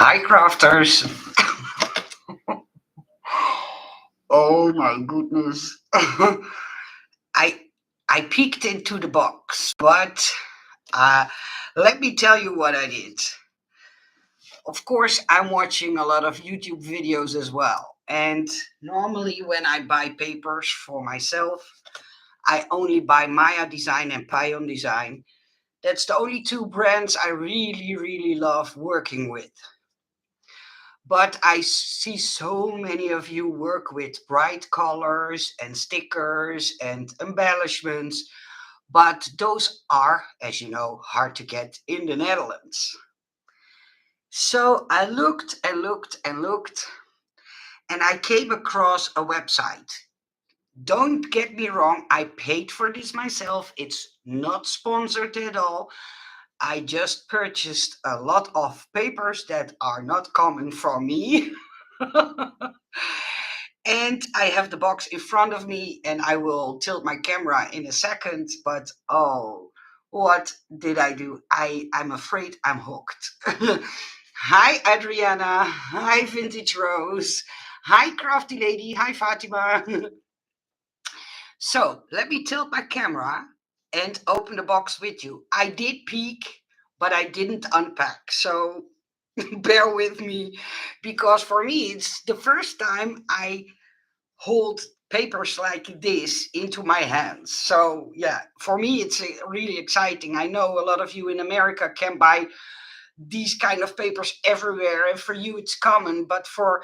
Hi, crafters. Oh my goodness. I I peeked into the box, but uh, let me tell you what I did. Of course, I'm watching a lot of YouTube videos as well. And normally, when I buy papers for myself, I only buy Maya Design and Pion Design. That's the only two brands I really, really love working with. But I see so many of you work with bright colors and stickers and embellishments, but those are, as you know, hard to get in the Netherlands. So I looked and looked and looked, and I came across a website. Don't get me wrong, I paid for this myself. It's not sponsored at all. I just purchased a lot of papers that are not coming from me. And I have the box in front of me, and I will tilt my camera in a second. But oh, what did I do? I'm afraid I'm hooked. Hi, Adriana. Hi, Vintage Rose. Hi, Crafty Lady. Hi, Fatima. So let me tilt my camera and open the box with you. I did peek, but I didn't unpack. So bear with me, because for me, it's the first time I hold papers like this into my hands. So yeah, for me it's really exciting. I know a lot of you in America can buy these kind of papers everywhere, and for you it's common, but for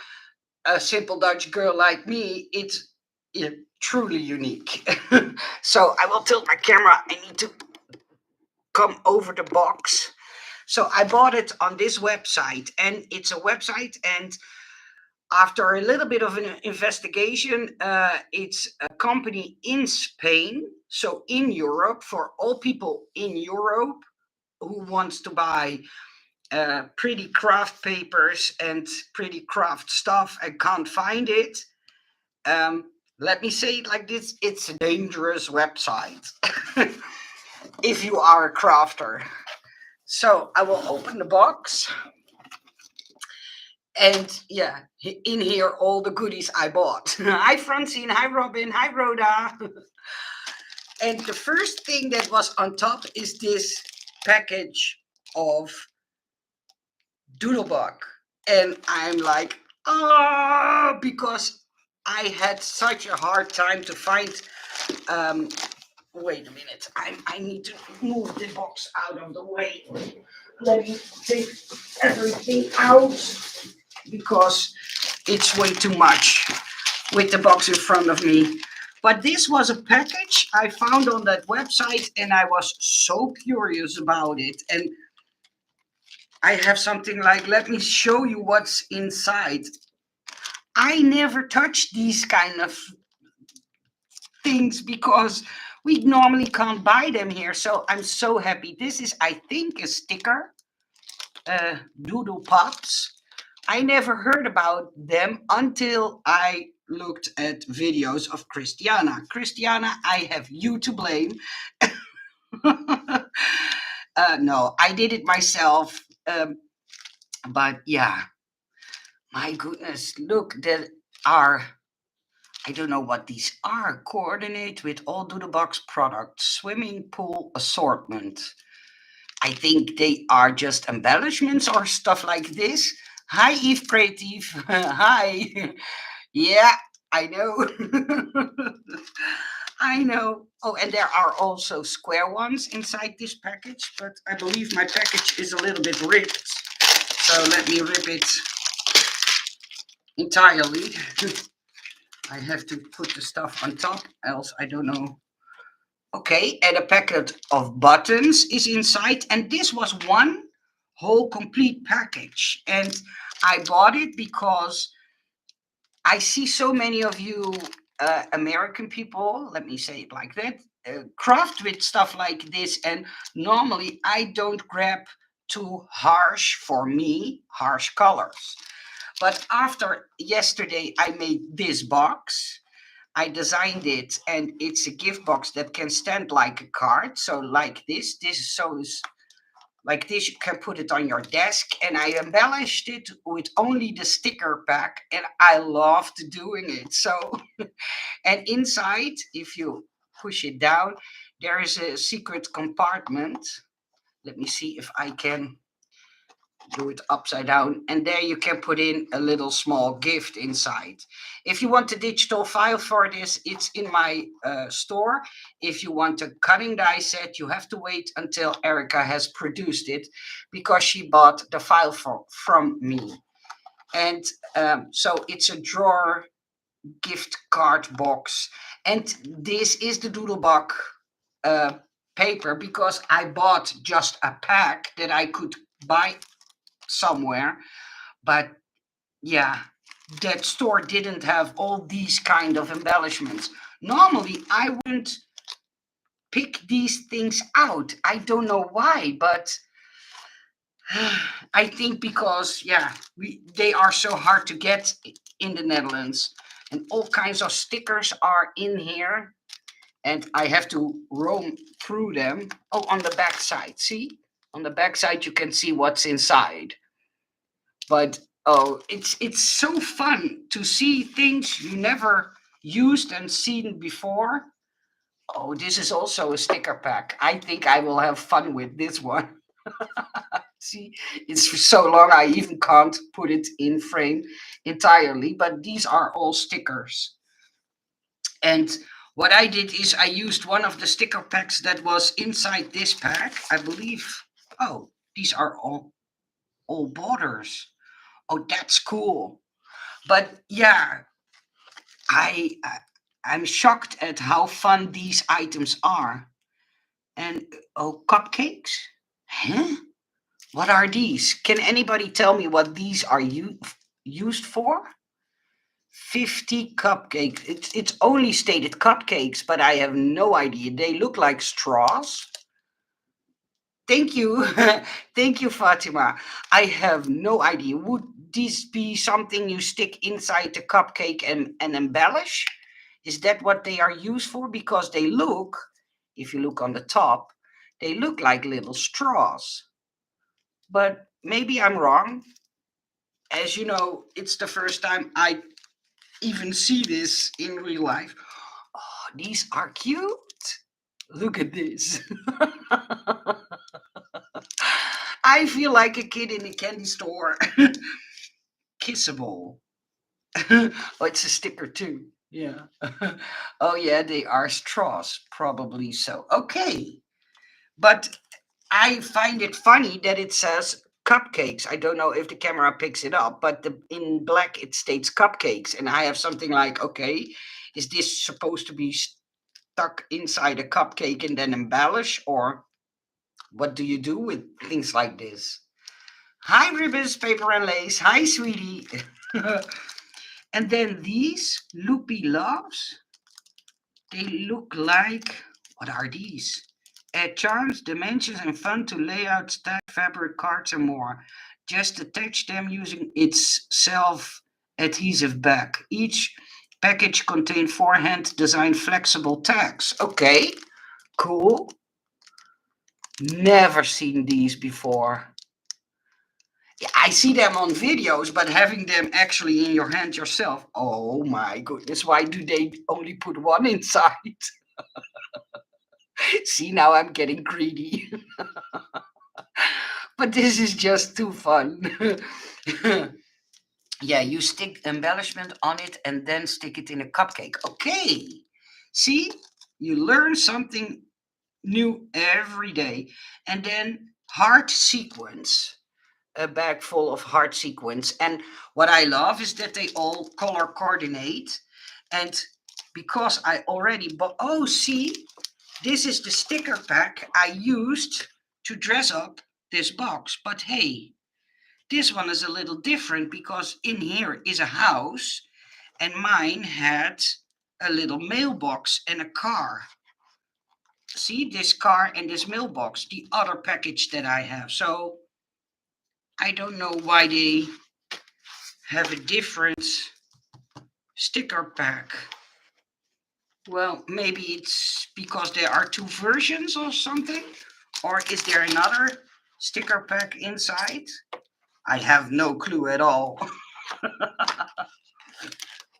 a simple Dutch girl like me, it's yeah, truly unique. So I will tilt my camera. I need to come over the box. So I bought it on this website, and it's a website, and after a little bit of an investigation, it's a company in Spain, so in Europe, for all people in Europe who wants to buy pretty craft papers and pretty craft stuff and can't find it. Um, Let me say it like this: it's a dangerous website if you are a crafter. So I will open the box. And yeah, in here, all the goodies I bought. Hi, Francine. Hi, Robin. Hi, Rhoda. And the first thing that was on top is this package of Doodlebug. And I'm like, oh, because I had such a hard time to find. Um, Wait a minute. I need to move the box out of the way. Let me take everything out, because it's way too much with the box in front of me. But this was a package I found on that website, and I was so curious about it. And I have something like, let me show you what's inside. I never touch these kind of things because we normally can't buy them here. So I'm so happy. This is, I think, a sticker, Doodle Pops. I never heard about them until I looked at videos of Christiana. Christiana, I have you to blame. No, I did it myself. But yeah, my goodness, look, there are, I don't know what these are. Coordinate with all Doodlebox products, swimming pool assortment. I think they are just embellishments or stuff like this. Hi, Eve Creative. Hi. Yeah, I know. I know. Oh, and there are also square ones inside this package, but I believe my package is a little bit ripped. So let me rip it entirely. I have to put the stuff on top, else I don't know. Okay, and a packet of buttons is inside, and this was one whole complete package. And I bought it because I see so many of you American people, let me say it like that, craft with stuff like this. And normally I don't grab too harsh, for me, harsh colors. But after yesterday, I made this box. I designed it, and it's a gift box that can stand like a card. So like this. This shows like this. You can put it on your desk, and I embellished it with only the sticker pack, and I loved doing it. So, and inside, if you push it down, there is a secret compartment. Let me see if I can do it upside down, and there you can put in a little small gift inside. If you want a digital file for this, it's in my store. If you want a cutting die set, you have to wait until Erica has produced it, because she bought the file from me. And so it's a drawer gift card box, and this is the doodlebug uh, paper, because I bought just a pack that I could buy somewhere. But yeah, that store didn't have all these kind of embellishments. Normally I wouldn't pick these things out. I don't know why, but I think because, yeah, they are so hard to get in the Netherlands, and all kinds of stickers are in here, and I have to roam through them. Oh, on the back side, see, on the back side you can see what's inside. But oh, it's so fun to see things you never used and seen before. Oh, this is also a sticker pack. I think I will have fun with this one. See, it's so long I even can't put it in frame entirely, but these are all stickers. And what I did is I used one of the sticker packs that was inside this pack, I believe. Oh, these are all borders. Oh, that's cool. But yeah, I'm shocked at how fun these items are. And oh, cupcakes? Huh? What are these? Can anybody tell me what these are used for? 50 cupcakes. It's only stated cupcakes, but I have no idea. They look like straws. Thank you. Thank you, Fatima. I have no idea. Would this be something you stick inside the cupcake and embellish? Is that what they are used for? Because they look, if you look on the top, they look like little straws. But maybe I'm wrong. As you know, it's the first time I even see this in real life. Oh, these are cute. Look at this. I feel like a kid in a candy store. Kissable. Oh, it's a sticker too. Yeah. Oh, yeah, they are straws. Probably so. Okay. But I find it funny that it says cupcakes. I don't know if the camera picks it up, but in black it states cupcakes. And I have something like, okay, is this supposed to be stuck inside a cupcake and then embellish? Or what do you do with things like this? Hi, Ribbons, Paper and Lace. Hi, sweetie. And then these loopy loves, they look like, what are these? Add charms, dimensions, and fun to lay out stack fabric cards and more. Just attach them using its self-adhesive back. Each package contains 4 hand-designed flexible tags. Okay, cool. Never seen these before. Yeah, I see them on videos, but having them actually in your hand yourself, oh my goodness, why do they only put one inside? See, now I'm getting greedy. But this is just too fun. Yeah, you stick embellishment on it and then stick it in a cupcake. Okay. See, you learn something new every day. And then heart sequence, a bag full of heart sequence. And what I love is that they all color coordinate. And because I already bought, oh, see, this is the sticker pack I used to dress up this box. But hey, this one is a little different because in here is a house, and mine had a little mailbox and a car. See, this car and this mailbox, the other package that I have. So I don't know why they have a different sticker pack. Well, maybe it's because there are two versions or something. Or is there another sticker pack inside. I have no clue at all.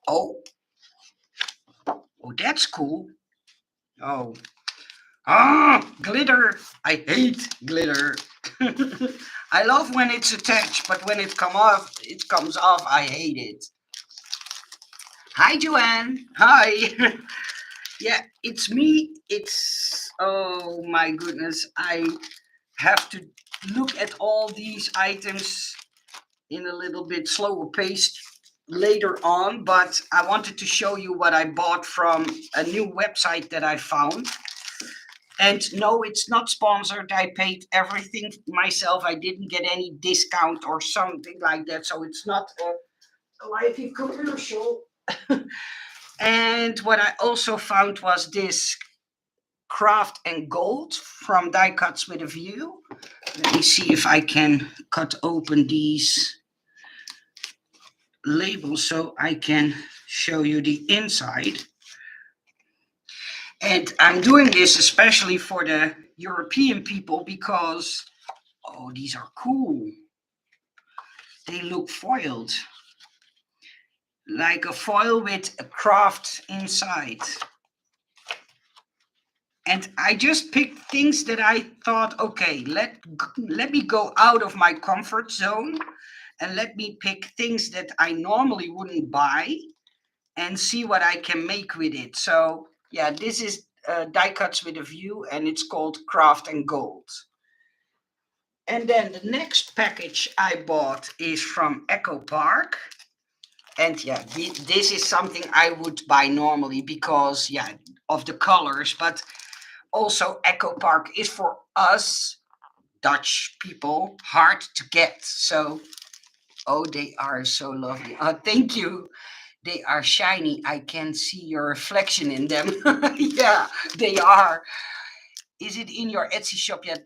Oh, that's cool. Oh, glitter. I hate glitter. I love when it's attached, but when it comes off, I hate it. Hi, Joanne. Hi. Yeah, it's me. It's, oh my goodness. I have to look at all these items in a little bit slower pace later on, but I wanted to show you what I bought from a new website that I found. And no, it's not sponsored. I paid everything myself. I didn't get any discount or something like that. So it's not a lively commercial. And what I also found was this Craft and Gold from Die Cuts with a View. Let me see if I can cut open these labels so I can show you the inside. And I'm doing this especially for the European people because, oh, these are cool. They look foiled. Like a foil with a craft inside. And I just picked things that I thought, okay, let me go out of my comfort zone and let me pick things that I normally wouldn't buy and see what I can make with it. So yeah, this is Die Cuts with a View, and it's called Craft and Gold. And then the next package I bought is from Echo Park. And yeah, this is something I would buy normally because, yeah, of the colors. But also Echo Park is for us Dutch people hard to get. So, oh, they are so lovely. Thank you. They are shiny. I can see your reflection in them. Yeah, they are. Is it in your Etsy shop yet?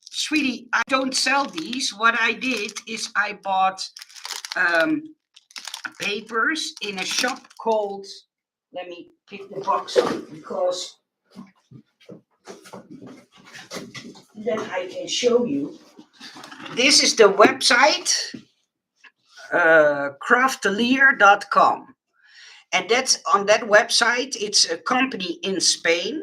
Sweetie, I don't sell these. What I did is I bought papers in a shop called, let me pick the box up because then I can show you. This is the website, craftelier.com. And that's on that website, it's a company in Spain.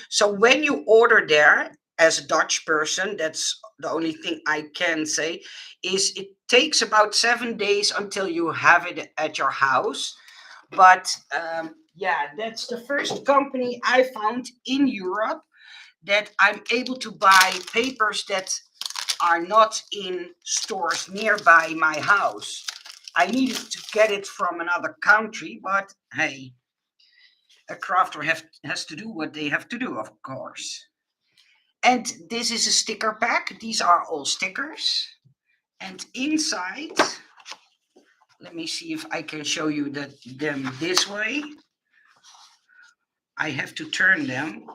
So when you order there as a Dutch person, that's the only thing I can say, is it takes about 7 days until you have it at your house. But yeah, that's the first company I found in Europe that I'm able to buy papers that are not in stores nearby my house. I needed to get it from another country, but hey, a crafter has to do what they have to do, of course. And this is a sticker pack. These are all stickers. And inside, let me see if I can show you them this way. I have to turn them.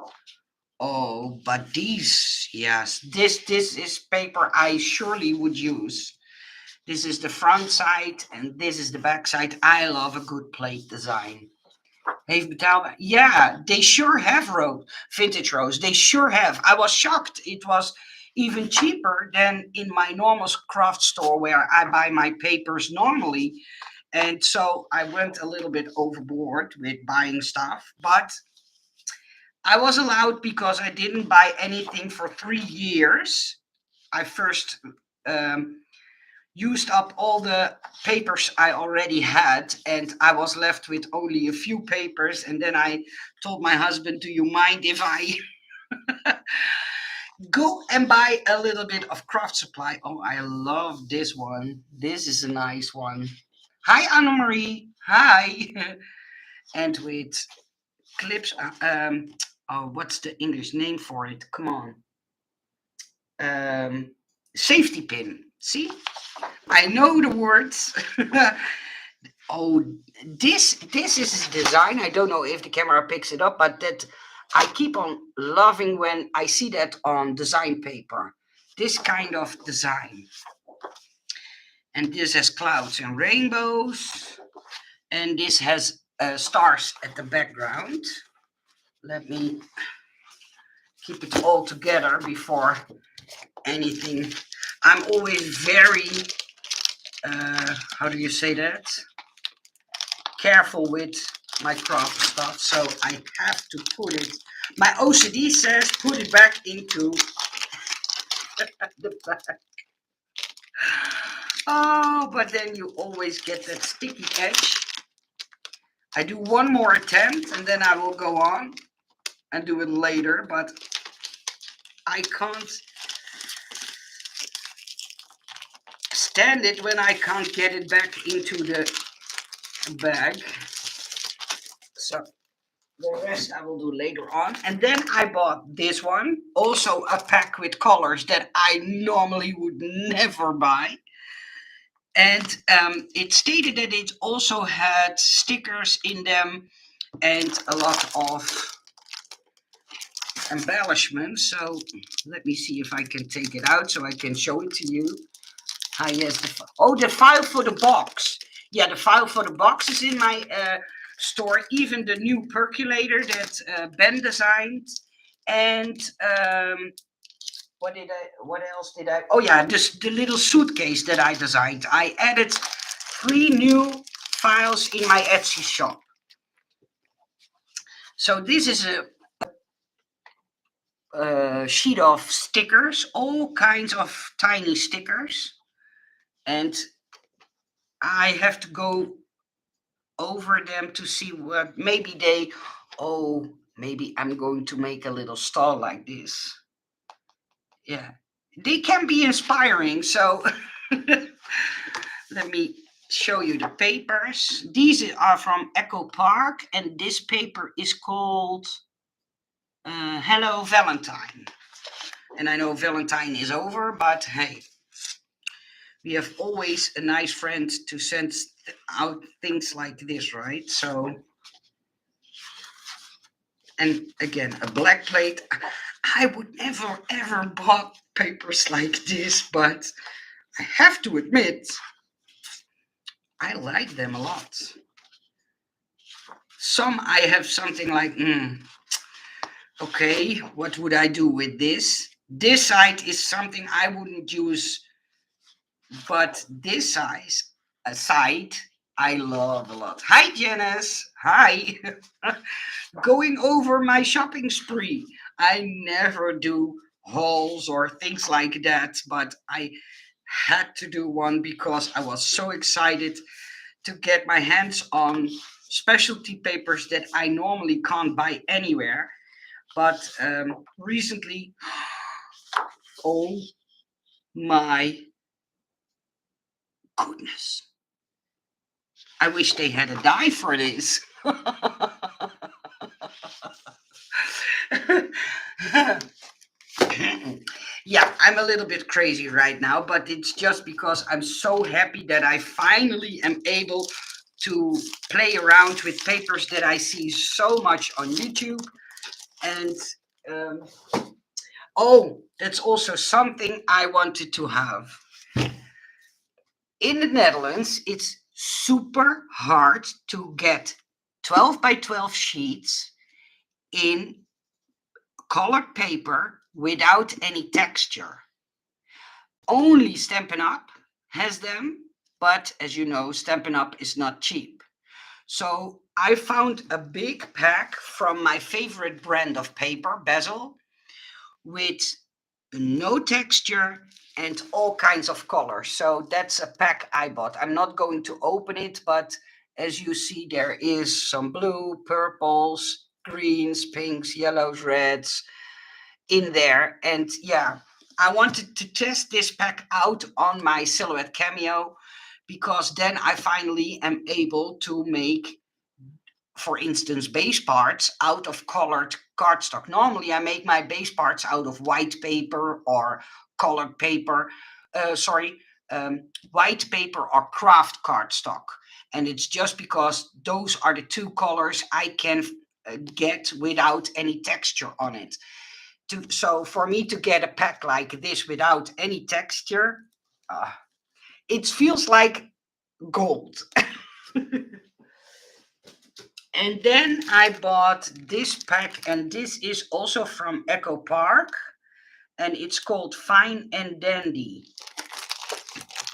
Oh, but these, yes, this is paper I surely would use. This is the front side and this is the back side. I love a good plate design. Heeft betaalbaar. Yeah, they sure have vintage rose. They sure have. I was shocked. It was even cheaper than in my normal craft store where I buy my papers normally. And so I went a little bit overboard with buying stuff, but I was allowed because I didn't buy anything for 3 years. I first used up all the papers I already had, and I was left with only a few papers. And then I told my husband, do you mind if I go and buy a little bit of craft supply? Oh, I love this one. This is a nice one. Hi, Annemarie. Hi. And with clips, oh, what's the English name for it? Come on. Safety pin. See? I know the words. Oh, this is a design. I don't know if the camera picks it up, but that I keep on loving when I see that on design paper. This kind of design. And this has clouds and rainbows. And this has stars at the background. Let me keep it all together before anything. I'm always very, how do you say that? Careful with my craft stuff, so I have to put it. My OCD says put it back into the bag. Oh, but then you always get that sticky edge. I do one more attempt and then I will go on and do it later, but I can't stand it when I can't get it back into the bag. So the rest I will do later on. And then I bought this one, also a pack with colors that I normally would never buy. And it stated that it also had stickers in them and a lot of embellishment. So let me see if I can take it out so I can show it to you. Ah, yes. The file for the box. Yeah, the file for the box is in my store. Even the new percolator that Ben designed. And what else did I? Oh yeah, just the little suitcase that I designed. I added 3 new files in my Etsy shop. So this is a sheet of stickers, all kinds of tiny stickers, and I have to go over them to see what maybe they. Oh, maybe I'm going to make a little stall like this. Yeah, they can be inspiring. So let me show you the papers. These are from Echo Park, and this paper is called Hello Valentine. And I know Valentine is over, but hey, we have always a nice friend to send out things like this, right? So, and again, a black plate. I would never ever bought papers like this, but I have to admit, I like them a lot. Some I have something like, okay, what would I do with this? This side is something I wouldn't use, but this side I love a lot. Hi, Janice. Hi. Going over my shopping spree. I never do hauls or things like that, but I had to do one because I was so excited to get my hands on specialty papers that I normally can't buy anywhere. But recently, oh my goodness. I wish they had a die for this. Yeah, I'm a little bit crazy right now, but it's just because I'm so happy that I finally am able to play around with papers that I see so much on YouTube. And um, oh, that's also something I wanted to have. In the Netherlands, it's super hard to get 12 by 12 sheets in colored paper without any texture. Only Stampin' Up has them, but as you know, Stampin' Up is not cheap. So I found a big pack from my favorite brand of paper, Bezel, with no texture and all kinds of colors. So that's a pack I bought. I'm not going to open it, but as you see, there is some blue, purples, greens, pinks, yellows, reds in there. And yeah, I wanted to test this pack out on my Silhouette Cameo because then I finally am able to make, for instance, base parts out of colored cardstock. Normally, I make my base parts out of white paper or colored paper. Sorry, white paper or craft cardstock. And it's just because those are the two colors I can get without any texture on it. So for me to get a pack like this without any texture, it feels like gold. And then I bought this pack, and this is also from Echo Park. and it's called Fine and Dandy.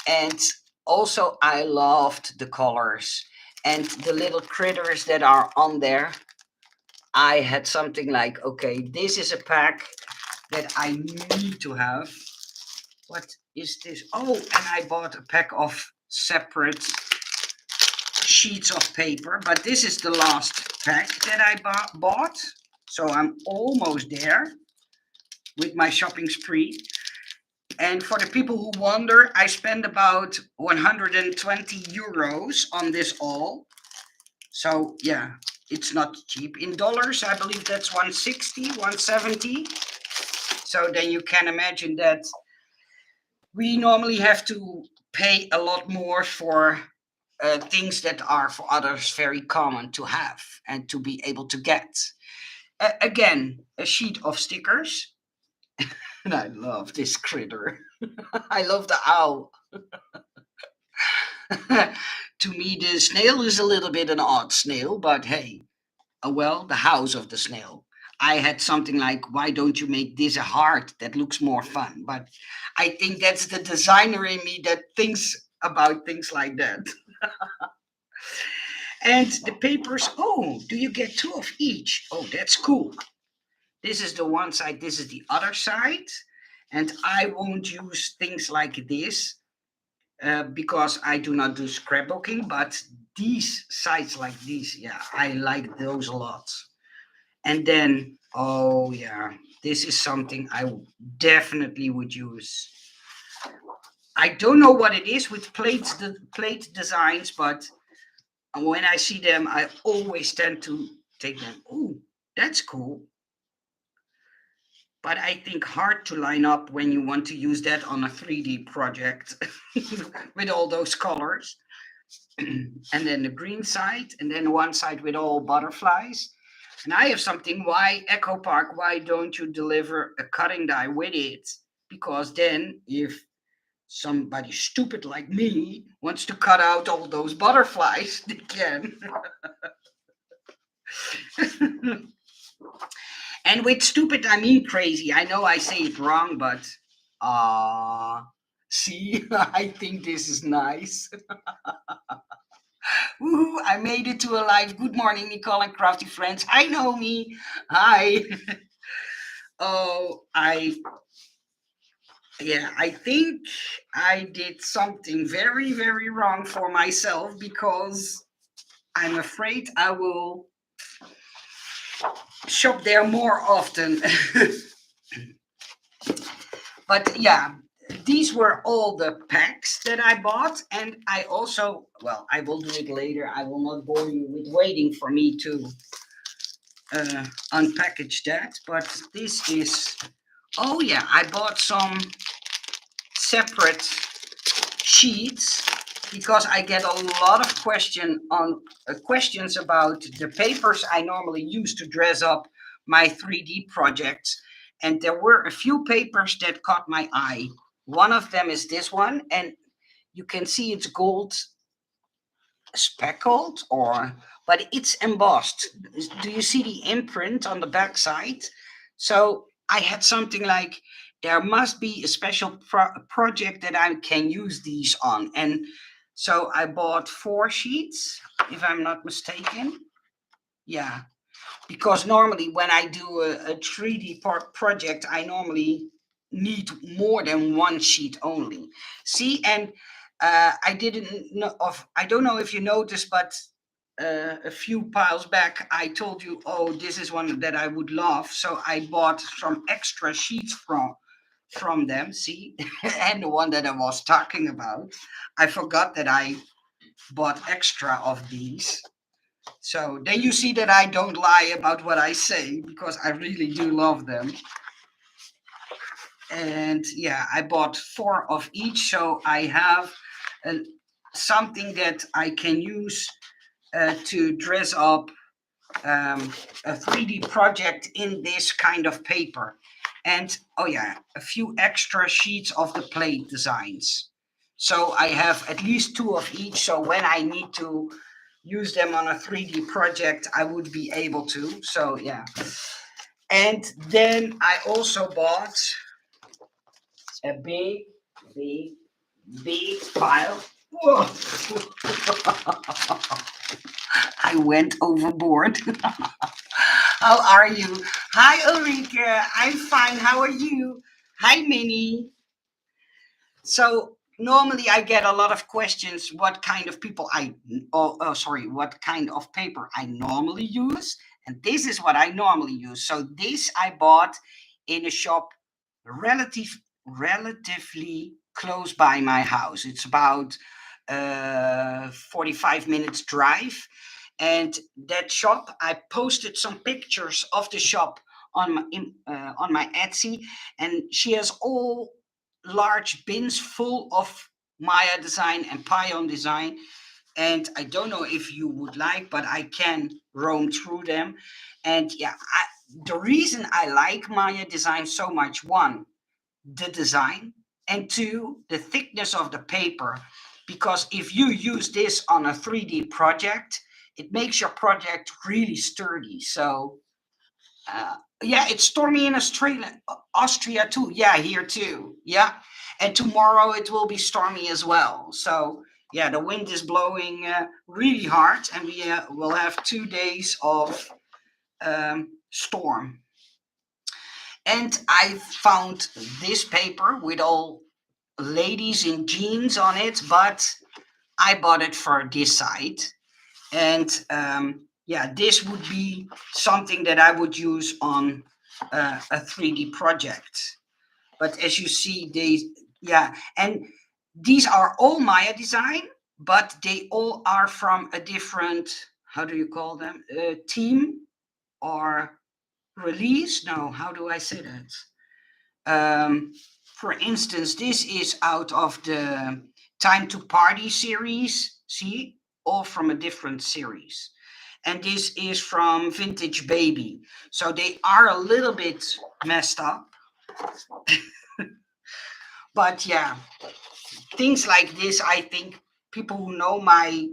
And also I loved the colors and the little critters that are on there. I had something like, okay, this is a pack that I need to have. What is this? Oh, and I bought a pack of separate sheets of paper, but this is the last pack that I bought. So I'm almost there with my shopping spree. And for the people who wonder, I spent about 120 euros on this all. So yeah, it's not cheap. In dollars, I believe that's 160, 170. So then you can imagine that we normally have to pay a lot more for things that are for others very common to have and to be able to get. Again, a sheet of stickers. And I love this critter. I love the owl. To me, the snail is a little bit an odd snail, but hey, well, the house of the snail. I had something like, why don't you make this a heart that looks more fun? But I think that's the designer in me that thinks about things like that. And the papers, oh, do you get two of each? Oh, that's cool. This is the one side, this is the other side. And I won't use things like this because I do not do scrapbooking, but these sides like these, yeah, I like those a lot. And then, oh yeah, this is something I definitely would use. I don't know what it is with the plate designs, but when I see them, I always tend to take them. Oh, that's cool. But I think hard to line up when you want to use that on a 3D project with all those colors. And then the green side, and then one side with all butterflies. And I have something, why Echo Park, why don't you deliver a cutting die with it? Because then if somebody stupid like me wants to cut out all those butterflies, they can. And with stupid, I mean crazy. I know I say it wrong, but see, I think this is nice. Woohoo, I made it to a live. Good morning, Nicole and Crafty Friends. Hi, Naomi. Hi. Oh, I think I did something very, very wrong for myself because I'm afraid I will shop there more often. But yeah, these were all the packs that I bought, and I also, well, I will do it later. I will not bore you with waiting for me to unpackage that. But this is, oh yeah, I bought some separate sheets because I get a lot of questions about the papers I normally use to dress up my 3D projects. And there were a few papers that caught my eye. One of them is this one, and you can see it's gold speckled, but it's embossed. Do you see the imprint on the back side? So I had something like, there must be a special project that I can use these on. And so I bought 4 sheets, if I'm not mistaken. Yeah, because normally when I do a 3D project, I normally need more than one sheet only. See, and I didn't know of. I don't know if you noticed, but a few piles back, I told you, oh, this is one that I would love. So I bought some extra sheets from them. See, and the one that I was talking about, I forgot that I bought extra of these. So then you see that I don't lie about what I say because I really do love them. And yeah, I bought 4 of each, so I have something that I can use to dress up a 3D project in this kind of paper. And oh yeah, a few extra sheets of the plate designs. So I have at least 2 of each, so when I need to use them on a 3D project, I would be able to. So yeah. And then I also bought a big, big pile. Whoa. I went overboard. How are you? Hi, Ulrike. I'm fine. How are you? Hi, Minnie. So normally I get a lot of questions. What kind of people sorry, what kind of paper I normally use, and this is what I normally use. So this I bought in a shop relatively close by my house. It's about 45 minutes drive, and that shop I posted some pictures of the shop on my Etsy, and she has all large bins full of Maya design and Pion design. And I don't know if you would like, but I can roam through them. And yeah, the reason I like Maya design so much, one, the design, and two, the thickness of the paper. Because if you use this on a 3D project, it makes your project really sturdy. So yeah, it's stormy in Australia, Austria too. Yeah, here too. Yeah, and tomorrow it will be stormy as well. So yeah, the wind is blowing really hard, and we will have 2 days of storm. And I found this paper with all ladies in jeans on it, but I bought it for this site. And yeah, this would be something that I would use on a 3D project. But as you see, yeah, and these are all Maya design, but they all are from a different, how do you call them, team or release? No, how do I say that? For instance, this is out of the Time to Party series. See, all from a different series. And this is from Vintage Baby. So they are a little bit messed up. But yeah, things like this, I think people who know my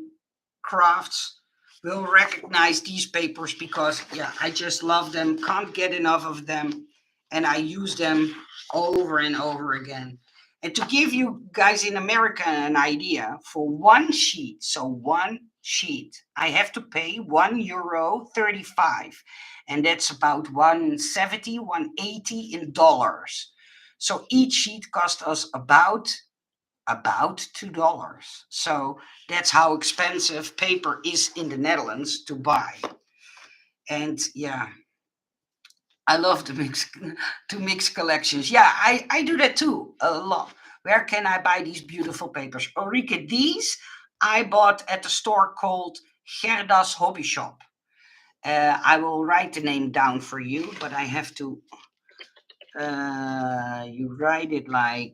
crafts will recognize these papers because yeah, I just love them, can't get enough of them, and I use them over and over again. And to give you guys in America an idea, for one sheet, so one sheet, I have to pay €1.35, and that's about 170, 180 in dollars. So each sheet cost us about $2. So that's how expensive paper is in the Netherlands to buy. And yeah, I love to mix collections. Yeah, I do that too a lot. Where can I buy these beautiful papers? Ulrike, these I bought at a store called Gerda's Hobby Shop. I will write the name down for you, but I have to. You write it like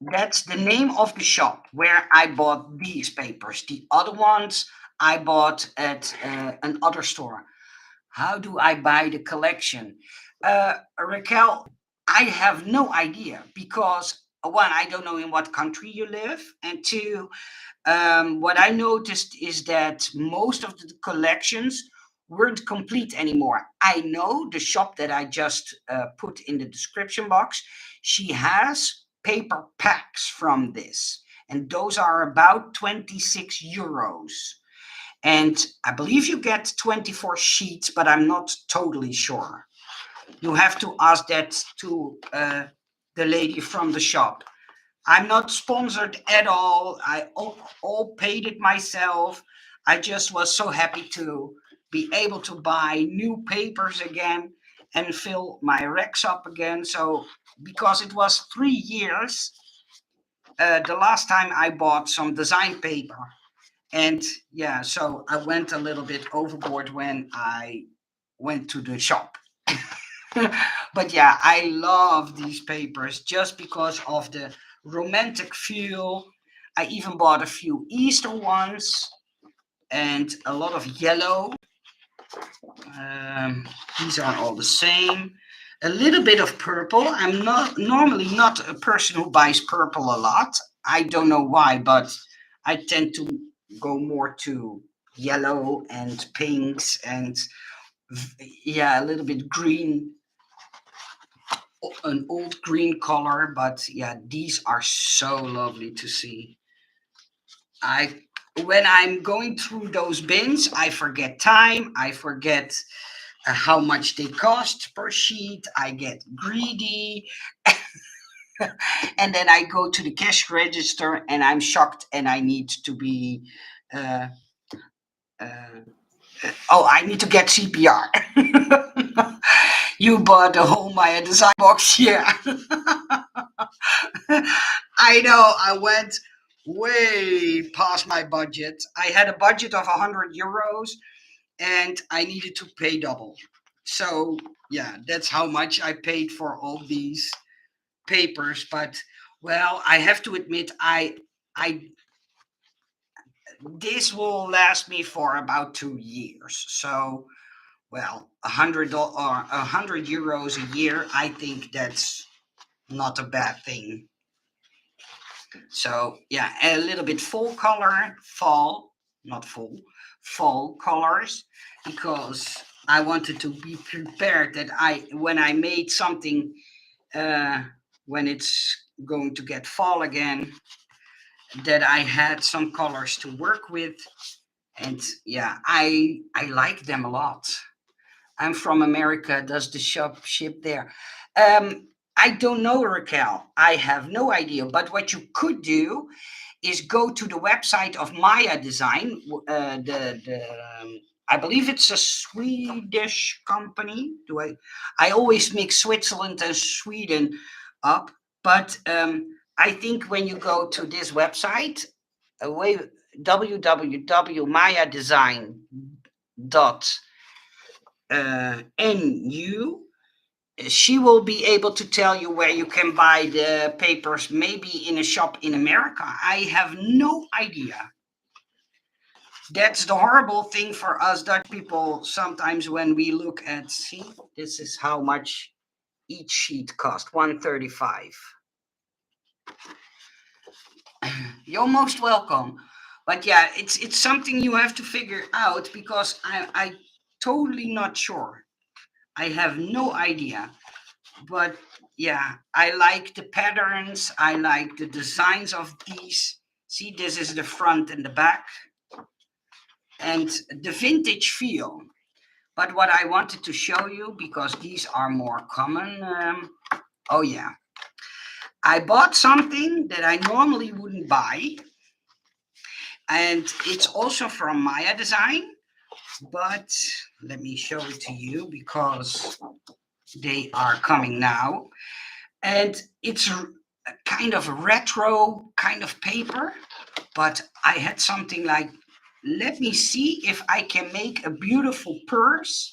that's the name of the shop where I bought these papers. The other ones I bought at another store. How do I buy the collection? Raquel, I have no idea because one, I don't know in what country you live, and two, what I noticed is that most of the collections weren't complete anymore. I know the shop that I just put in the description box, she has paper packs from this, and those are about €26. And I believe you get 24 sheets, but I'm not totally sure. You have to ask that to the lady from the shop. I'm not sponsored at all. I all paid it myself. I just was so happy to be able to buy new papers again and fill my racks up again. So because it was 3 years, the last time I bought some design paper, and yeah, so I went a little bit overboard when I went to the shop. But yeah, I love these papers just because of the romantic feel. I even bought a few Easter ones and a lot of yellow. These are all the same. A little bit of purple. I'm not normally not a person who buys purple a lot. I don't know why, but I tend to go more to yellow and pinks and yeah, a little bit green an old green color, but yeah, these are so lovely to see. I When I'm going through those bins, I forget time. I forget how much they cost per sheet. I get greedy, and then I go to the cash register, and I'm shocked, and I need to be. Uh, uh, oh, I need to get CPR. You bought a whole Maya design box, yeah. I know. I went way past my budget. I had a budget of 100 euros, and I needed to pay double. So yeah, that's how much I paid for all these papers. But well, I have to admit, I this will last me for about 2 years. So well, €100 a year, I think that's not a bad thing. So yeah, a little bit not fall colors, because I wanted to be prepared that when I made something, uh, when it's going to get fall again, that I had some colors to work with, and yeah, I like them a lot. I'm from America. Does the ship there? I don't know, Raquel. I have no idea. But what you could do is go to the website of Maya Design. The I believe it's a Swedish company. Do I always mix Switzerland and Sweden up. But I think when you go to this website, www.mayadesign.nu, she will be able to tell you where you can buy the papers, maybe in a shop in America. I have no idea. That's the horrible thing for us Dutch people sometimes when we look at, see, this is how much each sheet cost, 135. You're most welcome. But yeah, it's something you have to figure out, because I totally not sure. I have no idea. But yeah, I like the patterns. I like the designs of these. See, this is the front and the back, and the vintage feel. But what I wanted to show you, because these are more common. Oh yeah, I bought something that I normally wouldn't buy, and it's also from Maya Design. But let me show it to you, because they are coming now. And it's a kind of retro kind of paper, but I had something like, let me see if I can make a beautiful purse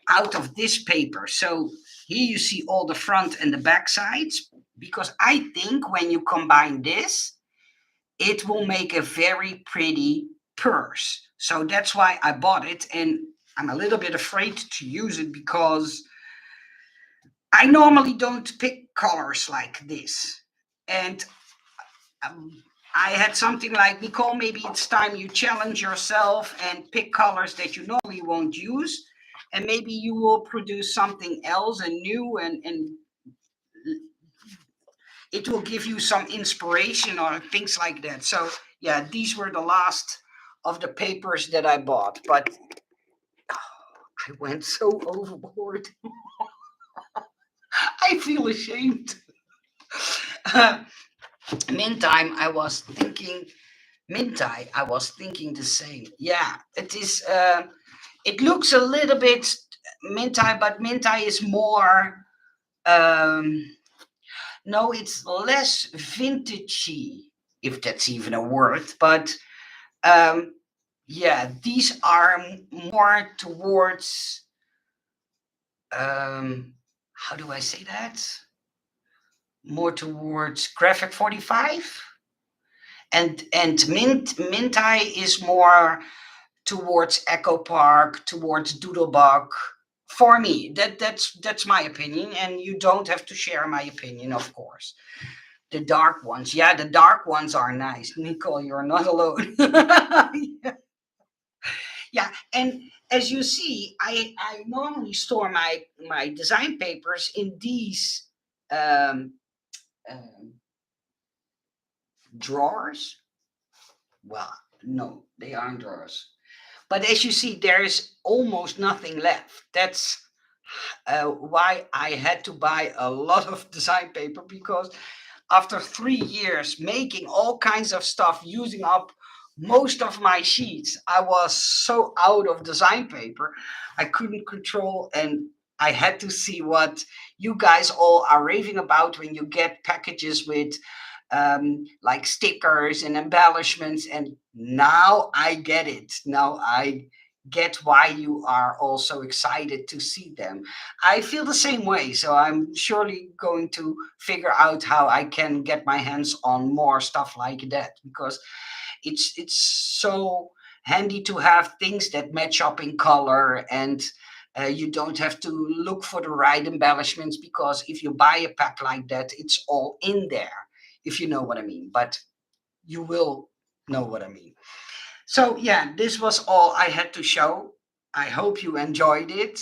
out of this paper. So here you see all the front and the back sides, because I think when you combine this, it will make a very pretty purse. So that's why I bought it, and I'm a little bit afraid to use it, because I normally don't pick colors like this. And um, I had something like, Nicole, maybe it's time you challenge yourself and pick colors that you normally won't use. And maybe you will produce something else and new, and it will give you some inspiration or things like that. So, yeah, these were the last of the papers that I bought. But I went so overboard. I feel ashamed. Meantime, I was thinking, Mintai, I was thinking the same. Yeah, it is. It looks a little bit Mintai, but Mintai is more. Um, no, it's less vintagey, if that's even a word. But um, yeah, these are more towards. How do I say that? More towards graphic 45, and Mintai is more towards Echo Park, towards Doodlebug. For me, that's my opinion, and you don't have to share my opinion, of course. The dark ones, yeah, the dark ones are nice. Nicole, you're not alone. Yeah, and as you see, I normally store my design papers in these um, um, drawers. Well, no, they aren't drawers. But as you see, there is almost nothing left. That's why I had to buy a lot of design paper, because after 3 years making all kinds of stuff, using up most of my sheets, I was so out of design paper. I couldn't control, and I had to see what you guys all are raving about when you get packages with like stickers and embellishments. And now I get it. Now I get why you are all so excited to see them. I feel the same way, so I'm surely going to figure out how I can get my hands on more stuff like that, because it's so handy to have things that match up in color, and you don't have to look for the right embellishments, because if you buy a pack like that, it's all in there, if you know what I mean. But you will know what I mean. So yeah, this was all I had to show. I hope you enjoyed it.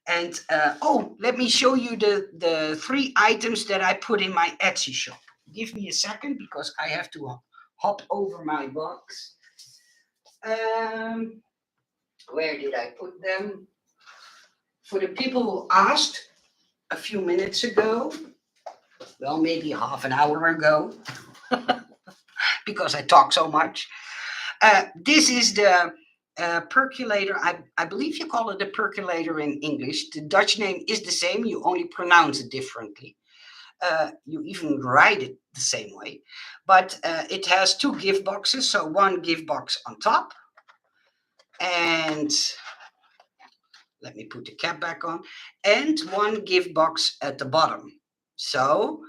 And oh, let me show you the three items that I put in my Etsy shop. Give me a second, because I have to hop over my box. Um, where did I put them? For the people who asked a few minutes ago, well, maybe half an hour ago, because I talk so much. This is the percolator. I believe you call it a percolator in English. The Dutch name is the same, you only pronounce it differently. You even write it the same way. But it has two gift boxes. So one gift box on top. And let me put the cap back on. And one gift box at the bottom. So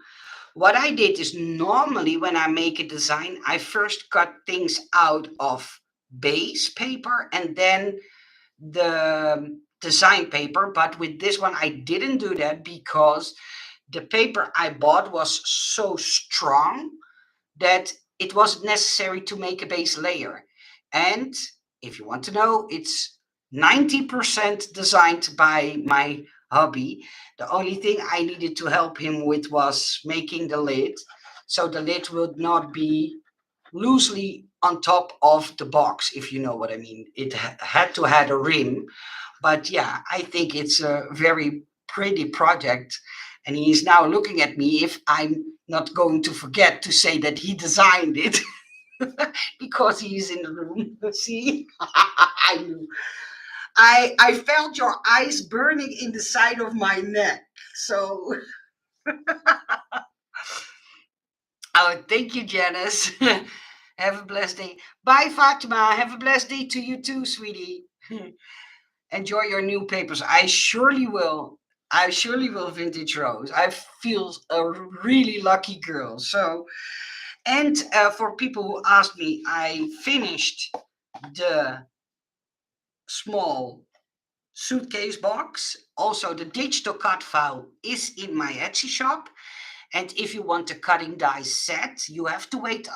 what I did is, normally when I make a design, I first cut things out of base paper and then the design paper. But with this one, I didn't do that, because the paper I bought was so strong that it wasn't necessary to make a base layer. And if you want to know, it's 90% designed by my hubby. The only thing I needed to help him with was making the lid, so the lid would not be loosely on top of the box, if you know what I mean. It had to have a rim. But yeah, I think it's a very pretty project. And he is now looking at me if I'm not going to forget to say that he designed it, because he's in the room. See, I knew. I felt your eyes burning in the side of my neck. So, oh, thank you, Janice. Have a blessed day. Bye, Fatima. Have a blessed day to you too, sweetie. Enjoy your new papers. I surely will. I surely will, Vintage Rose. I feel a really lucky girl. So, and for people who asked me, I finished the small suitcase box. Also, the digital cut file is in my Etsy shop. And if you want a cutting die set, you have to wait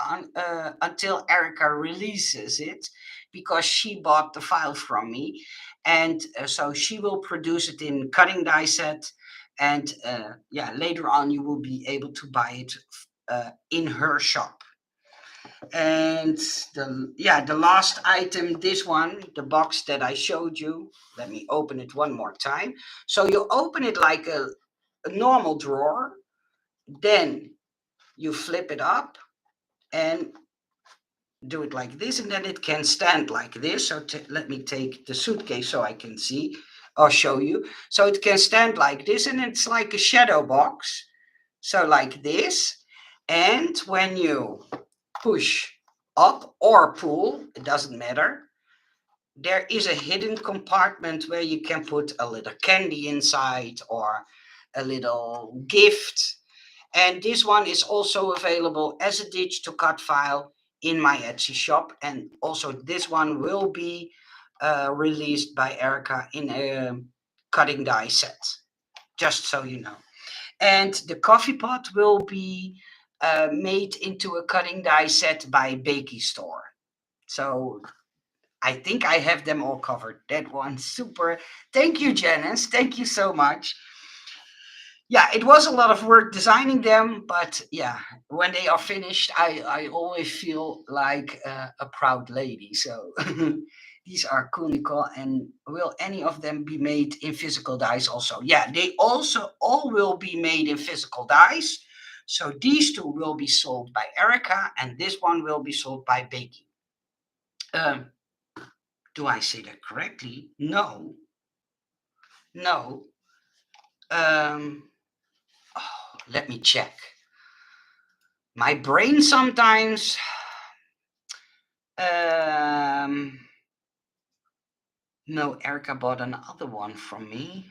until Erica releases it, because she bought the file from me. And so she will produce it in cutting die set. And yeah, later on, you will be able to buy it in her shop. And the last item, this one, the box that I showed you. Let me open it one more time. So you open it like a normal drawer, then you flip it up and do it like this, and then it can stand like this. So let me take the suitcase so I can see or show you. So it can stand like this, and it's like a shadow box. So like this. And when you push up or pull, it doesn't matter, there is a hidden compartment where you can put a little candy inside or a little gift. And this one is also available as a digital cut file in my Etsy shop. And also this one will be released by Erica in a cutting die set, just so you know. And the coffee pot will be made into a cutting die set by Bakey Store. So I think I have them all covered. That one, super. Thank you, Janice. Thank you so much. Yeah, it was a lot of work designing them, but yeah, when they are finished, I always feel like a proud lady. So these are cool, Nicole. And will any of them be made in physical dice also? Yeah, they also all will be made in physical dice. So these two will be sold by Erica, and this one will be sold by Becky. Um, do I say that correctly? No, no. Um, Let me check. My brain sometimes. Um, no, Erica bought another one from me.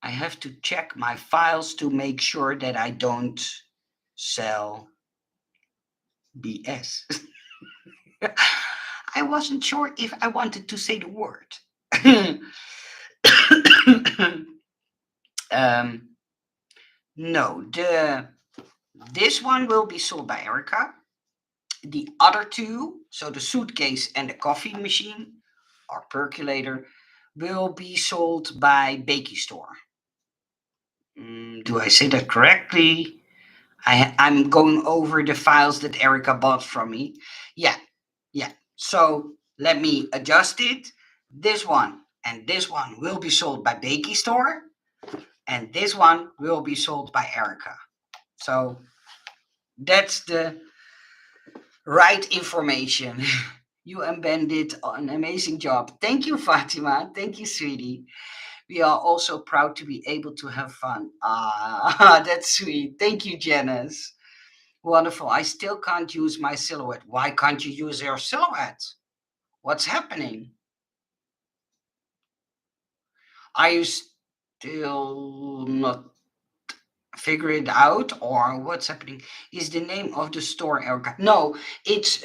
I have to check my files to make sure that I don't sell BS. I wasn't sure if I wanted to say the word. um, no, this one will be sold by Erica. The other two, so the suitcase and the coffee machine or percolator, will be sold by Bakey Store. Do I say that correctly? I'm going over the files that Erica bought from me. Yeah, yeah. So let me adjust it. This one and this one will be sold by Bakey Store, and this one will be sold by Erica. So that's the right information. You and Ben did an amazing job. Thank you, Fatima. Thank you, sweetie. We are also proud to be able to have fun. Ah, that's sweet. Thank you, Janice. Wonderful. I still can't use my silhouette. Why can't you use your silhouette? What's happening? Are you still not figure it out, or what's happening? Is the name of the store Erica? No, it's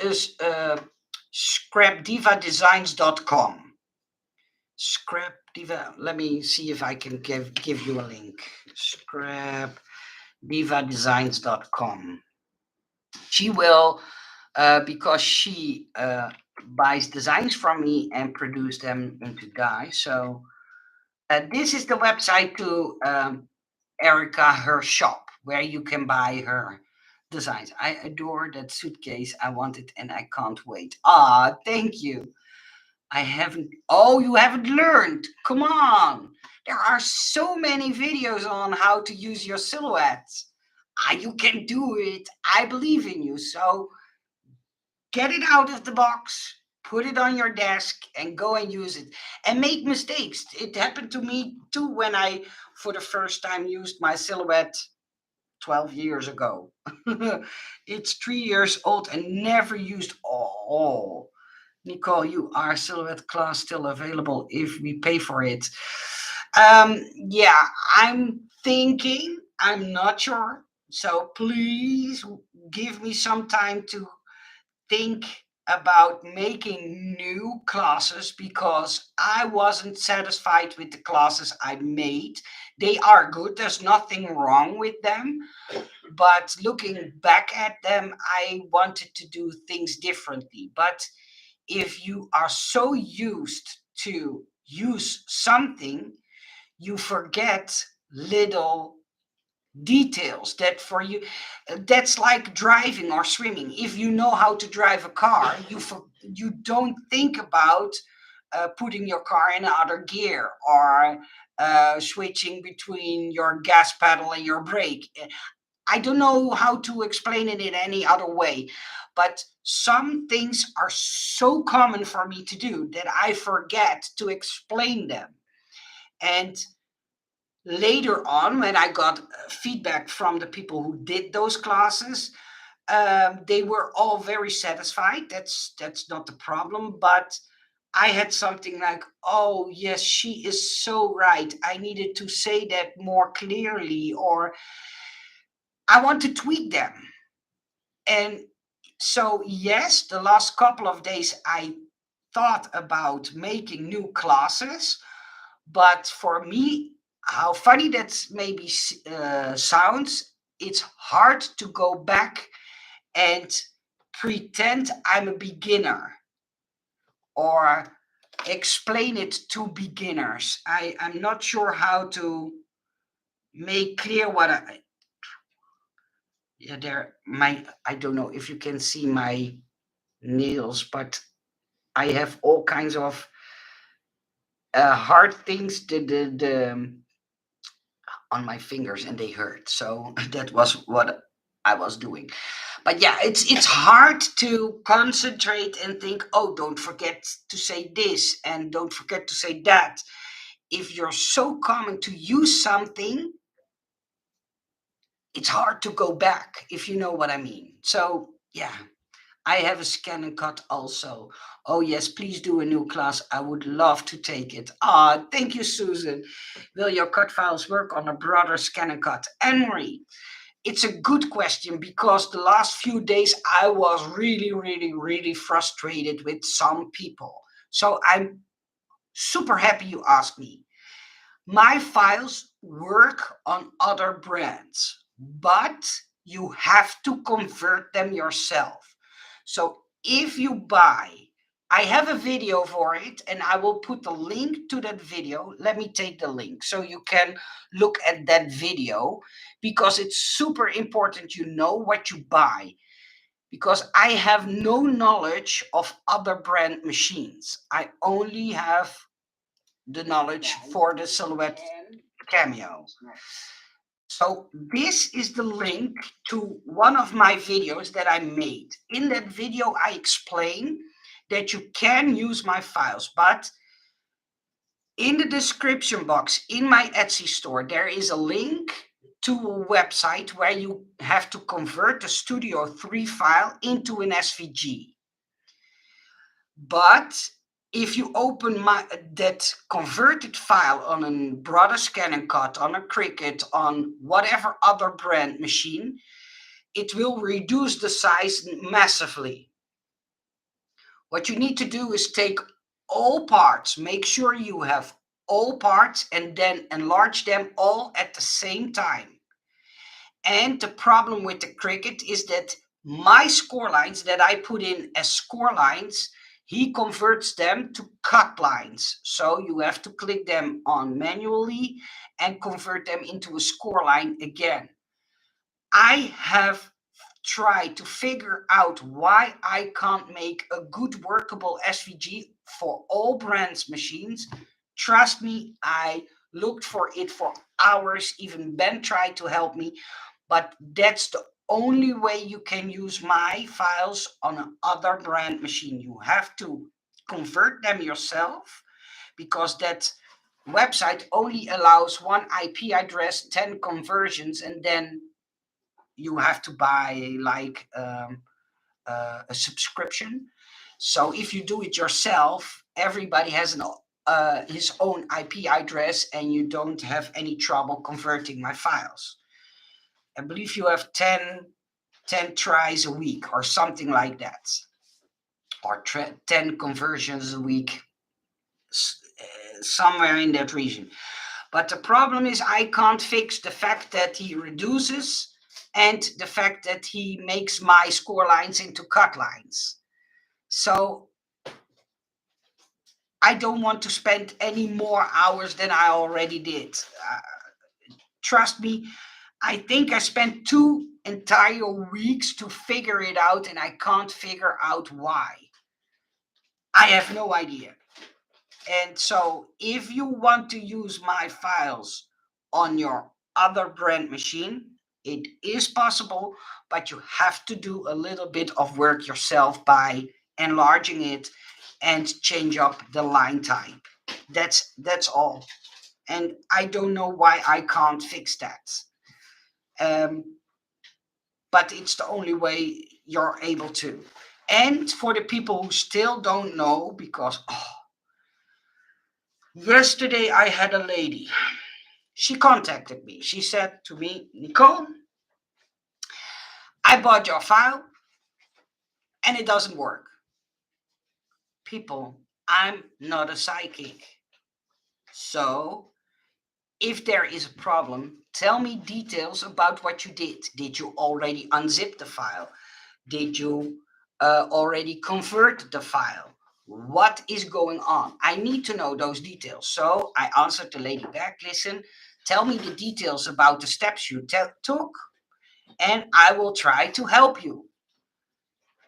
scrapdivadesigns.com. Scrap Diva. Let me see if I can give you a link. Scrapdivadesigns.com. She will, because she buys designs from me and produce them into dies. So this is the website to Erica, her shop, where you can buy her designs. I adore that suitcase. I want it and I can't wait. Ah, thank you. I haven't. Oh, you haven't learned. Come on. There are so many videos on how to use your silhouettes. Ah, you can do it. I believe in you. So get it out of the box, put it on your desk, and go and use it. And make mistakes. It happened to me too when I, for the first time, used my silhouette 12 years ago. It's 3 years old and never used. Oh, Nicole, you are silhouette class still available if we pay for it? Yeah, I'm thinking. I'm not sure. So please give me some time to think about making new classes because I wasn't satisfied with the classes I made. They are good, there's nothing wrong with them. But looking back at them, I wanted to do things differently. But if you are so used to use something, you forget little details that for you, that's like driving or swimming. If you know how to drive a car, you don't think about putting your car in another gear or switching between your gas pedal and your brake. I don't know how to explain it in any other way, but some things are so common for me to do that I forget to explain them. And later on, when I got feedback from the people who did those classes, they were all very satisfied. That's not the problem, but I had something like, oh yes, she is so right. I needed to say that more clearly, or I want to tweak them. And so yes, the last couple of days I thought about making new classes, but for me, how funny that maybe sounds, it's hard to go back and pretend I'm a beginner or explain it to beginners. I'm not sure how to make clear what yeah, there my I don't know if you can see my nails, but I have all kinds of hard things on my fingers and they hurt. So that was what I was doing. But yeah, it's hard to concentrate and think, oh, don't forget to say this and don't forget to say that. If you're so common to use something, it's hard to go back, if you know what I mean. So yeah, I have a scan and cut also. Oh yes, please do a new class. I would love to take it. Ah, thank you, Susan. Will your cut files work on a broader scan and cut? Anne-Marie, it's a good question because the last few days I was really, really, really frustrated with some people. So I'm super happy you asked me. My files work on other brands, but you have to convert them yourself. So if you buy, I have a video for it and I will put the link to that video. Let me take the link so you can look at that video because it's super important you know what you buy because I have no knowledge of other brand machines. I only have the knowledge for the Silhouette Cameo. So this is the link to one of my videos that I made. In that video, I explain that you can use my files, but in the description box in my Etsy store, there is a link to a website where you have to convert the Studio 3 file into an SVG. But if you open that converted file on a Brother Scan and Cut, on a Cricut, on whatever other brand machine, it will reduce the size massively. What you need to do is take all parts, make sure you have all parts, and then enlarge them all at the same time. And the problem with the Cricut is that my score lines that I put in as score lines, he converts them to cut lines. So you have to click them on manually and convert them into a score line again. I have tried to figure out why I can't make a good workable SVG for all brands machines. Trust me, I looked for it for hours. Even Ben tried to help me, but that's the only way you can use my files on another brand machine. You have to convert them yourself because that website only allows one IP address, 10 conversions, and then you have to buy like a subscription. So if you do it yourself, everybody has his own IP address and you don't have any trouble converting my files. I believe you have 10 tries a week or something like that, or 10 conversions a week, somewhere in that region. But the problem is I can't fix the fact that he reduces and the fact that he makes my score lines into cut lines. So I don't want to spend any more hours than I already did. Trust me, I think I spent 2 entire weeks to figure it out, and I can't figure out why. I have no idea. And so, if you want to use my files on your other brand machine, it is possible, but you have to do a little bit of work yourself by enlarging it and change up the line type. That's all. And I don't know why I can't fix that. Um, but it's the only way you're able to. And for the people who still don't know, because yesterday I had a lady. She contacted me. She said to me, Nicole, I bought your file and it doesn't work. People, I'm not a psychic. So if there is a problem, tell me details about what you did. Did you already unzip the file? Did you already convert the file? What is going on? I need to know those details. So I answered the lady back, listen, Tell me the details about the steps you took, and I will try to help you.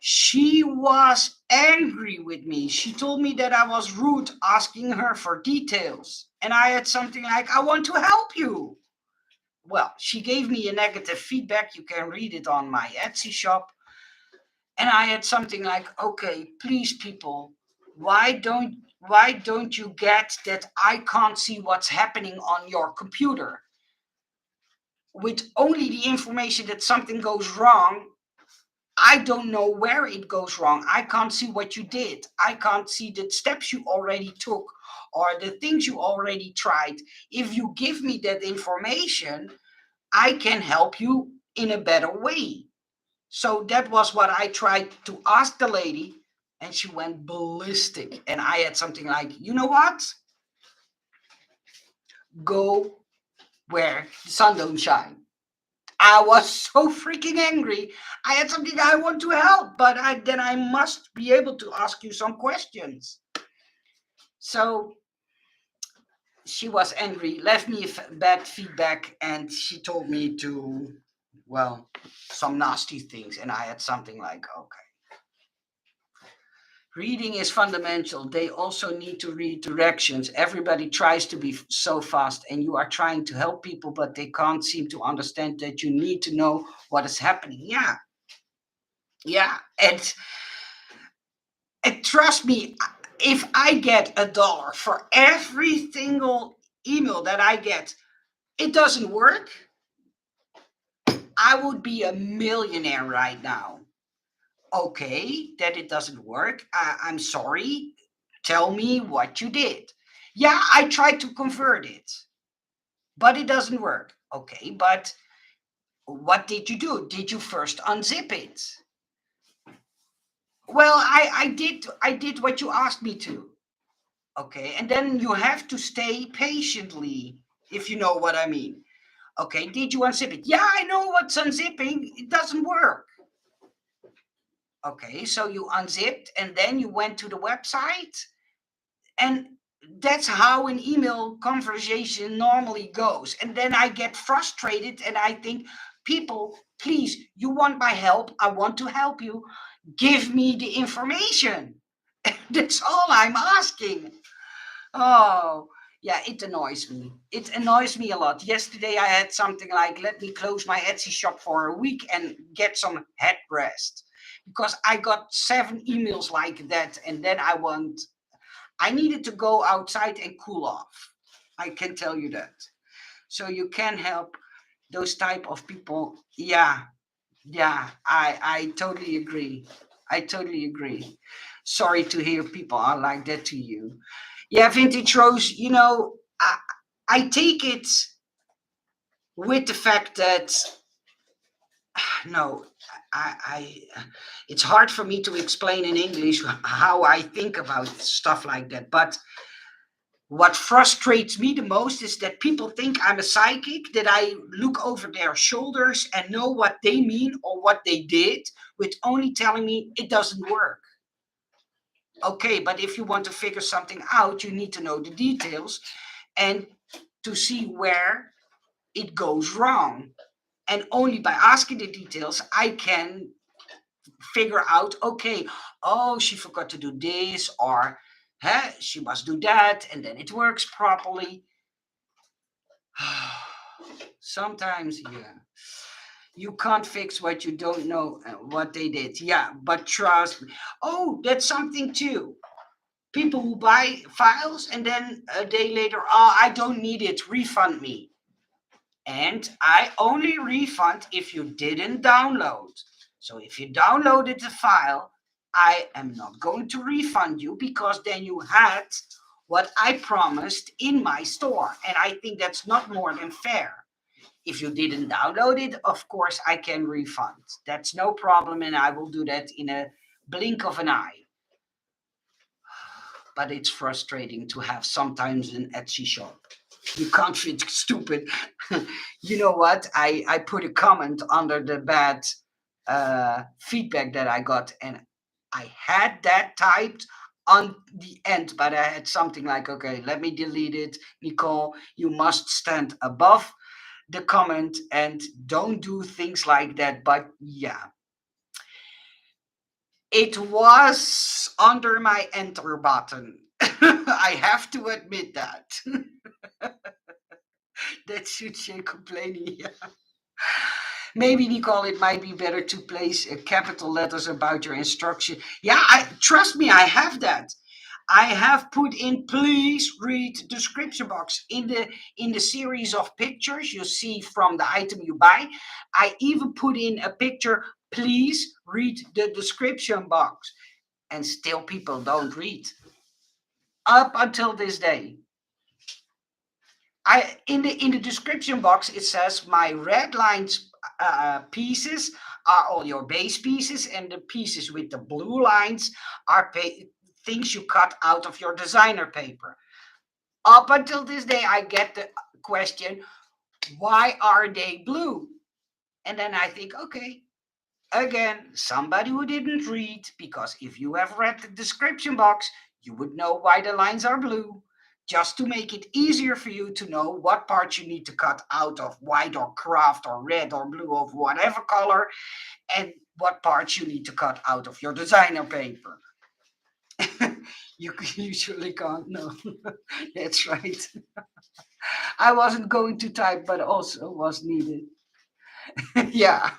She was angry with me. She told me that I was rude asking her for details. And I had something like, I want to help you. Well, she gave me a negative feedback. You can read it on my Etsy shop. And I had something like, okay, please, people, why don't you get that I can't see what's happening on your computer? With only the information that something goes wrong, I don't know where it goes wrong. I can't see what you did. I can't see the steps you already took or the things you already tried. If you give me that information, I can help you in a better way. So that was what I tried to ask the lady, and she went ballistic. And I had something like, you know what? Go where the sun don't shine. I was so freaking angry. I had something I want to help, but then I must be able to ask you some questions. So she was angry, left me bad feedback, and she told me to, well, some nasty things. And I had something like, okay. Reading is fundamental. They also need to read directions. Everybody tries to be so fast, and you are trying to help people, but they can't seem to understand that you need to know what is happening. Yeah, yeah. And trust me, if I get $1 for every single email that I get, it doesn't work, I would be a millionaire right now. Okay, that it doesn't work. I'm sorry. Tell me what you did. Yeah, I tried to convert it, but it doesn't work. Okay, but what did you do? Did you first unzip it? Well, I did what you asked me to. Okay, and then you have to stay patiently, if you know what I mean. Okay, did you unzip it? Yeah, I know what's unzipping. It doesn't work. Okay, so you unzipped and then you went to the website, and that's how an email conversation normally goes. And then I get frustrated and I think, people, please, you want my help? I want to help you. Give me the information. That's all I'm asking. Oh, yeah, it annoys me. It annoys me a lot. Yesterday I had something like, let me close my Etsy shop for a week and get some head rest. Because I got 7 emails like that, and then I needed to go outside and cool off. I can tell you that. So you can help those type of people. Yeah, yeah, I totally agree. I totally agree. Sorry to hear people are like that to you. Yeah, Vintage Rose, I take it with the fact that no, I it's hard for me to explain in English how I think about stuff like that. But what frustrates me the most is that people think I'm a psychic, that I look over their shoulders and know what they mean or what they did with only telling me it doesn't work. Okay, but if you want to figure something out, you need to know the details and to see where it goes wrong. And only by asking the details, I can figure out, okay, oh, she forgot to do this, or she must do that, and then it works properly. Sometimes, yeah, you can't fix what you don't know what they did. Yeah, but trust me. Oh, that's something too. People who buy files and then a day later, oh, I don't need it, refund me. And I only refund if you didn't download. So if you downloaded the file, I am not going to refund you because then you had what I promised in my store. And I think that's not more than fair. If you didn't download it, of course, I can refund. That's no problem. And I will do that in a blink of an eye. But it's frustrating to have sometimes an Etsy shop. You can't fit stupid. You know what? I put a comment under the bad feedback that I got, and I had that typed. on the end, but I had something like, okay, let me delete it. Nicole, you must stand above the comment and don't do things like that. But yeah, it was under my enter button. I have to admit that. That's Suche complaining. Yeah. Maybe, Nicole, it might be better to place capital letters about your instruction. Yeah, trust me, I have that. I have put in please read description box in the series of pictures you see from the item you buy. I even put in a picture, please read the description box, and still people don't read up until this day. I in the description box it says my red lines pieces are all your base pieces, and the pieces with the blue lines are things you cut out of your designer paper. Up until this day, I get the question, why are they blue? And then I think, okay, again, somebody who didn't read, because if you have read the description box, you would know why the lines are blue, just to make it easier for you to know what parts you need to cut out of white or craft or red or blue of whatever color, and what parts you need to cut out of your designer paper. You usually can't know. That's right. I wasn't going to type, but also was needed. Yeah.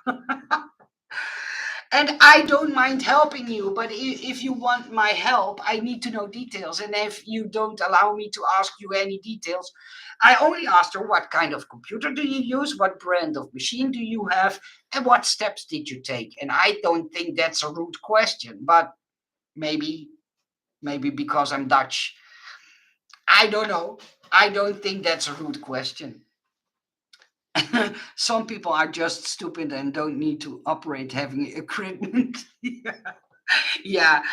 And I don't mind helping you, but if you want my help, I need to know details. And if you don't allow me to ask you any details, I only asked her what kind of computer do you use, what brand of machine do you have, and what steps did you take. And I don't think that's a rude question, but maybe because I'm Dutch. I don't know. I don't think that's a rude question. Some people are just stupid and don't need to operate heavy equipment. Yeah. Yeah,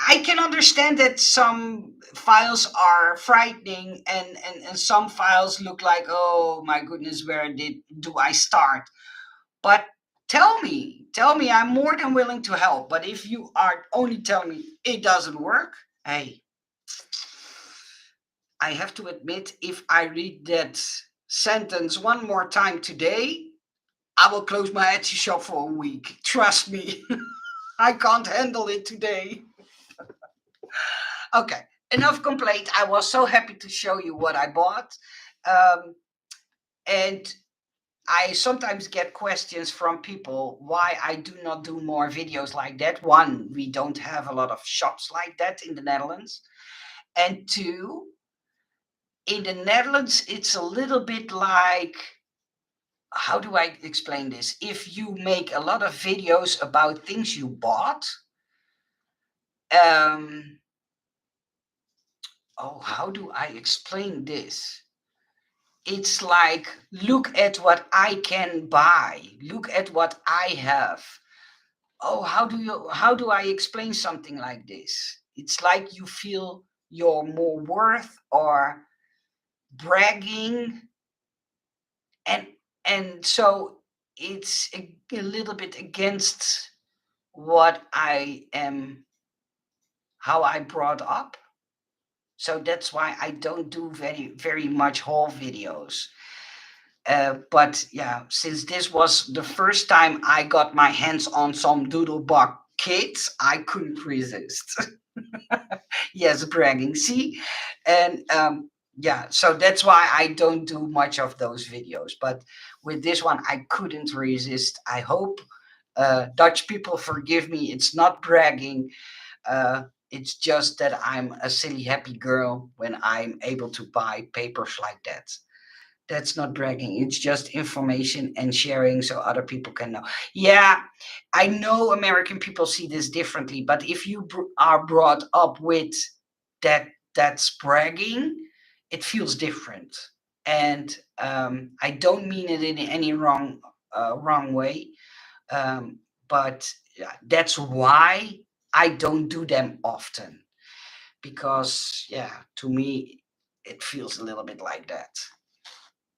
I can understand that some files are frightening, and some files look like, oh my goodness, where do I start? But tell me, I'm more than willing to help. But if you are only telling me it doesn't work, hey, I have to admit, if I read that sentence one more time today, I will close my Etsy shop for a week. Trust me, I can't handle it today. Okay, enough complaint. I was so happy to show you what I bought. And I sometimes get questions from people why I do not do more videos like that. One, we don't have a lot of shops like that in the Netherlands. And two, in the Netherlands, it's a little bit like, how do I explain this? If you make a lot of videos about things you bought, um, oh, how do I explain this? It's like, look at what I can buy, look at what I have. Oh, how do I explain something like this? It's like you feel you're more worth or bragging, and so it's a little bit against what I am, how I brought up. So that's why I don't do very much haul videos. But yeah, since this was the first time I got my hands on some Doodlebug kits, I couldn't resist. Yes, bragging. See, and yeah, so that's why I don't do much of those videos. But with this one, I couldn't resist. I hope Dutch people forgive me. It's not bragging. It's just that I'm a silly happy girl when I'm able to buy papers like that. That's not bragging. It's just information and sharing so other people can know. Yeah, I know American people see this differently, but if you are brought up with that, that's bragging, it feels different. And I don't mean it in any wrong way. Um, but yeah, that's why I don't do them often, because yeah, to me it feels a little bit like that.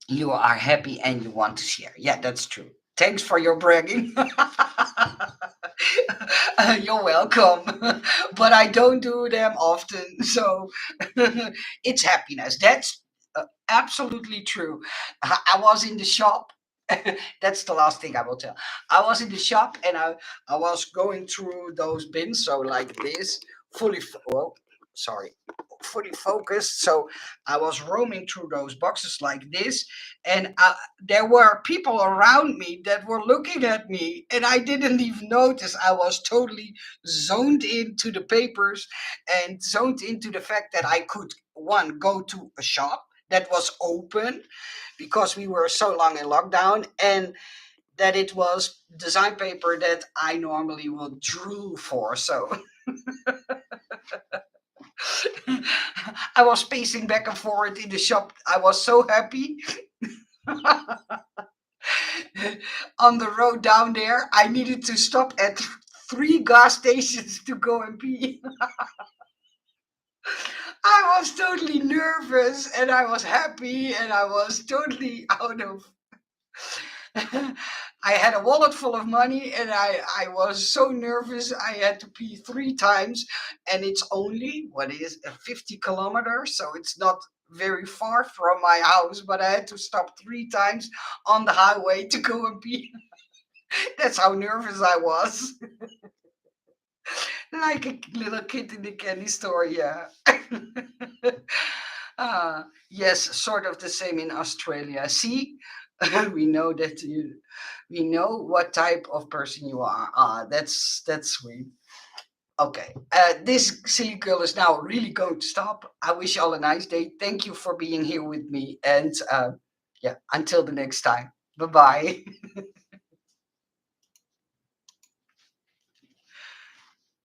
You are happy and you want to share. Yeah, that's true. Thanks for your bragging. You're welcome. But I don't do them often. So it's happiness. That's absolutely true. I was in the shop. That's the last thing I will tell. I was in the shop and I was going through those bins. So like this, well, sorry, fully focused. So I was roaming through those boxes like this, and there were people around me that were looking at me, and I didn't even notice. I was totally zoned into the papers and zoned into the fact that I could, one, go to a shop that was open because we were so long in lockdown, and that it was design paper that I normally would drool for. So I was pacing back and forth in the shop. I was so happy. On the road down there, I needed to stop at three gas stations to go and pee. I was totally nervous and I was happy and I was totally out of. I had a wallet full of money and I was so nervous. I had to pee three times, and it's only, what is, 50 kilometers, so it's not very far from my house, but I had to stop three times on the highway to go and pee. That's how nervous I was. Like a little kid in the candy store, yeah. Yes, sort of the same in Australia. See, we know that we know what type of person you are. That's sweet. Okay, this silly girl is now really going to stop. I wish you all a nice day. Thank you for being here with me, and yeah, until the next time. Bye bye.